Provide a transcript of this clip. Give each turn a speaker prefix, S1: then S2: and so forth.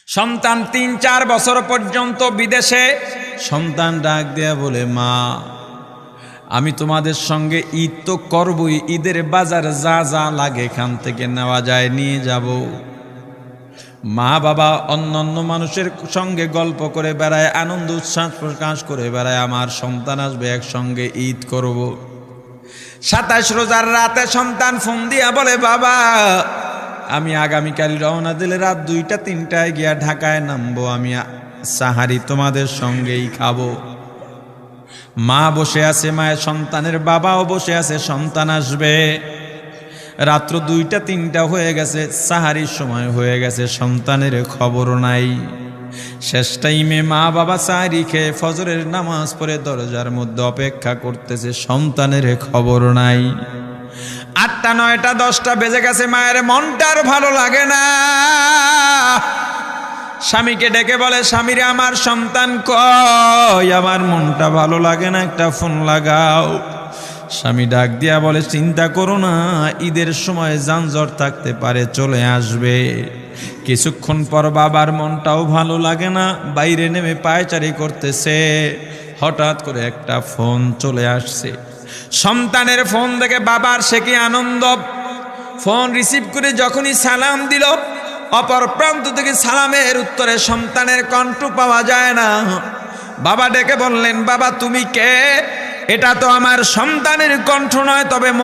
S1: সন্তান ৩-৪ বছর পর্যন্ত বিদেশে। সন্তান ডাক দেয়া বলে, মা আমি তোমাদের সঙ্গে ঈদ তো করবই, ঈদের বাজার যা যা লাগে এখান থেকে নেওয়া যায় নিয়ে যাব। মা বাবা অন্যান্য মানুষের সঙ্গে গল্প করে বেড়ায়, আনন্দ উচ্ছ্বাস প্রকাশ করে বেড়ায়, আমার সন্তান আসবে একসঙ্গে ঈদ করব। ২৭ রোজার রাতে সন্তান ফোন দিয়া বলে, বাবা আমি আগামীকাল রওনা দিলে রাত ২টা-৩টায় গিয়া ঢাকায় নামবো, আমি সাহারি তোমাদের সঙ্গেই খাবো। মা বসে আছে, মায়ের সন্তানের বাবাও বসে আছে, সন্তান আসবে। রাত্র ২টা-৩টা হয়ে গেছে, সাহারির সময় হয়ে গেছে, সন্তানের খবর নাই। শেষ টাইমে মা বাবা সাহারি খেয়ে ফজরের নামাজ পড়ে দরজার মধ্যে অপেক্ষা করতেছে, সন্তানের খবর নাই। ৮টা, ৯টা, ১০টা বেজে গেছে, মায়ের মনটার ভালো লাগে না। স্বামীকে ডেকে বলে, স্বামীরে আমার সন্তান কই, আমার মনটা ভালো লাগে না, একটা ফোন লাগাও। স্বামী ডাক দিয়া বলে, চিন্তা করো না, ঈদের সময় যানজট থাকতে পারে, চলে আসবে। কিছুক্ষণ পর বাবার মনটাও ভালো লাগে না, বাইরে নেমে পায়চারি করতেছে। হঠাৎ করে একটা ফোন চলে আসছে। সন্তানের ফোন দেখে বাবার সে কি আনন্দ। ফোন রিসিভ করে যখনই সালাম দিল, অপর প্রান্ত থেকে সালামের উত্তরে সন্তানের কণ্ঠ পাওয়া যায় না। বাবা ডেকে বললেন, বাবা তুমি কে? এটা তো আমার সন্তানের কণ্ঠ নয়, তবে